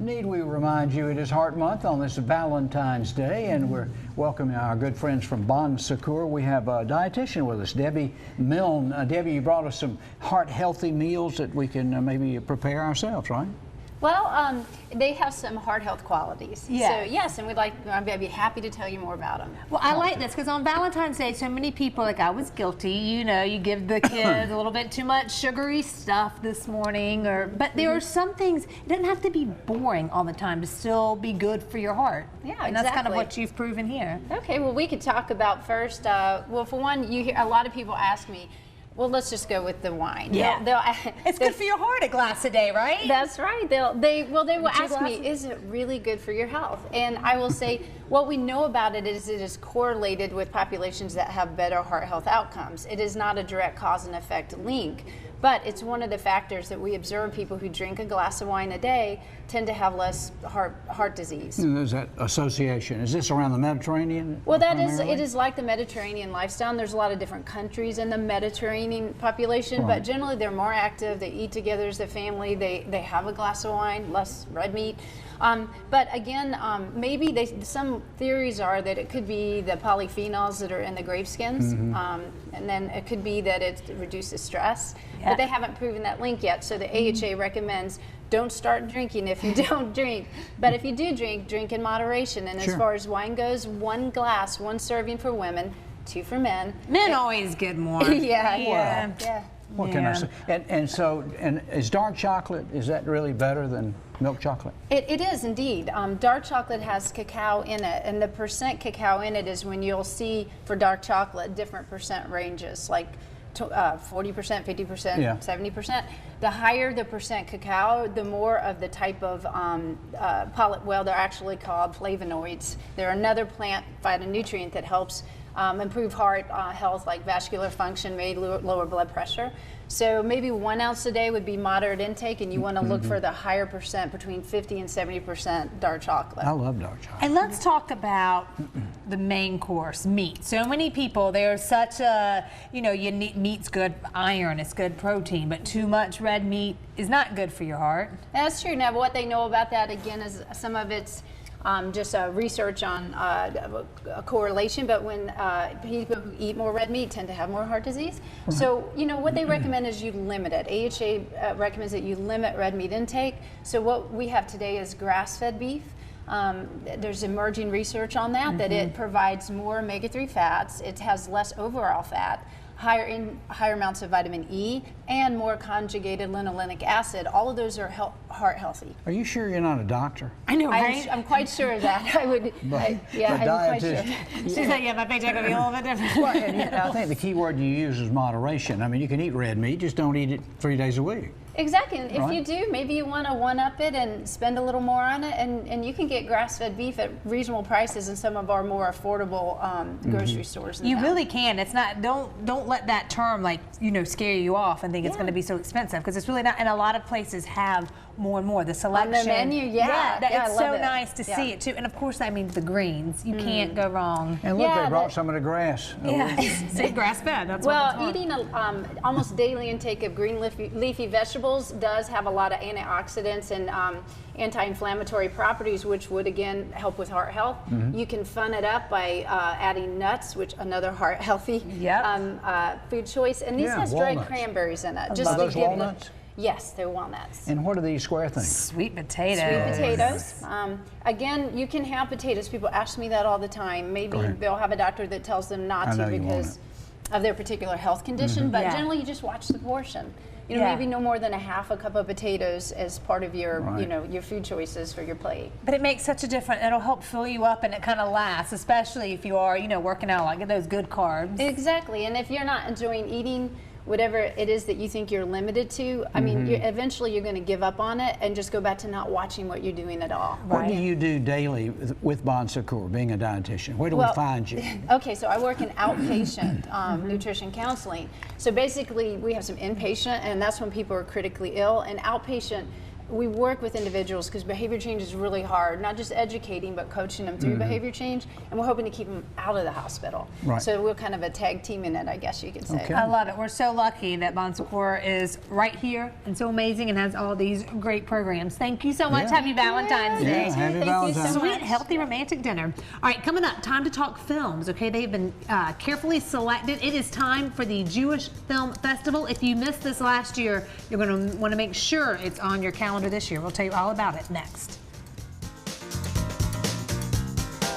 Need we remind you it is Heart Month on this Valentine's Day, and we're welcoming our good friends from Bon Secours. We have a dietitian with us, Debbie Milne. Debbie, you brought us some heart-healthy meals that we can maybe prepare ourselves, right? Well, they have some heart health qualities. Yeah. So yes, and I'd be happy to tell you more about them. Well, I like this because on Valentine's Day, so many people, like I was guilty, you know, you give the kids a little bit too much sugary stuff this morning, but there are some things, it doesn't have to be boring all the time to still be good for your heart. Yeah, and that's kind of what you've proven here. Okay, well, we could talk about first, well, for one, you hear a lot of people ask me, well, let's just go with the wine. Yeah, it's good for your heart, a glass a day, right? That's right. They will ask me, is it really good for your health? And I will say, what we know about it is correlated with populations that have better heart health outcomes. It is not a direct cause and effect link, but it's one of the factors that we observe. People who drink a glass of wine a day tend to have less heart disease. There's that association. Is this around the Mediterranean? Well, it is like the Mediterranean lifestyle. And there's a lot of different countries in the Mediterranean population, but generally they're more active. They eat together as a family. They have a glass of wine, less red meat. But again, maybe some theories are that it could be the polyphenols that are in the grape skins, and then it could be that it reduces stress. Yeah. But they haven't proven that link yet. So the AHA recommends don't start drinking if you don't drink. But if you do drink, drink in moderation. And as far as wine goes, one glass, one serving for women, 2 for men. Men always get more. Yeah. What can I say? And is dark chocolate, is that really better than milk chocolate? It is indeed. Dark chocolate has cacao in it, and the percent cacao in it is when you'll see for dark chocolate different percent ranges, like 40%, 50%, 70%. The higher the percent cacao, the more of the type of they're actually called flavonoids. They're another plant phytonutrient that helps improve heart health, like vascular function, may lower blood pressure. So maybe 1 ounce a day would be moderate intake, and you want to look for the higher percent, between 50 and 70% dark chocolate. I love dark chocolate. And let's talk about the main course, meat. So many people, there's such a, meat's good iron, it's good protein, but too much red meat is not good for your heart. That's true. Now, what they know about that, again, is some of it's just research on a correlation, but when people who eat more red meat tend to have more heart disease. So, what they recommend is you limit it. AHA recommends that you limit red meat intake. So what we have today is grass-fed beef. There's emerging research on that, that it provides more omega-3 fats. It has less overall fat, higher amounts of vitamin E, and more conjugated linolenic acid. All of those are heart healthy. Are you sure you're not a doctor? I know, right? I'm quite sure of that. I'm quite sure. She's like, yeah, my paycheck will be a little bit different. Well, and I think the key word you use is moderation. I mean, you can eat red meat, just don't eat it 3 days a week. Exactly, and if you do, maybe you want to one-up it and spend a little more on it, and you can get grass-fed beef at reasonable prices in some of our more affordable grocery stores. You really can. It's not. Don't let that term scare you off and think it's going to be so expensive, because it's really not. And a lot of places have more and more. The selection on the menu, it's so nice to see it too. And of course, that means the greens. You can't go wrong. And look, they brought some of the grass. See, grass-fed. That's well, eating almost daily intake of green leafy vegetables does have a lot of antioxidants and anti-inflammatory properties, which would again help with heart health. You can fun it up by adding nuts, which another heart healthy food choice. And these has dried cranberries in it. Just to give walnuts? Yes, they're walnuts. And what are these square things? Sweet potatoes. Sweet potatoes. Again, you can have potatoes. People ask me that all the time. Maybe they'll have a doctor that tells them not to because of their particular health condition, but generally you just watch the portion. Maybe no more than a half a cup of potatoes as part of your, your food choices for your plate. But it makes such a difference. It'll help fill you up, and it kind of lasts, especially if you are, working out, like those good carbs. Exactly, and if you're not enjoying eating whatever it is that you think you're limited to, I mean, eventually you're going to give up on it and just go back to not watching what you're doing at all. What do you do daily with Bon Secours, being a dietitian? Where do we find you? Okay, so I work in outpatient nutrition counseling. So basically, we have some inpatient, and that's when people are critically ill, and outpatient we work with individuals because behavior change is really hard, not just educating, but coaching them through behavior change. And we're hoping to keep them out of the hospital. Right. So we're kind of a tag team in it, I guess you could say. Okay. I love it. We're so lucky that Bon Secours is right here and so amazing and has all these great programs. Thank you so much. Yeah. Happy Valentine's Day. Yeah, happy Thank you Valentine's. so Sweet, much. healthy, romantic dinner. All right, coming up, time to talk films. Okay, they've been carefully selected. It is time for the Jewish Film Festival. If you missed this last year, you're going to want to make sure it's on your calendar this year. We'll tell you all about it next.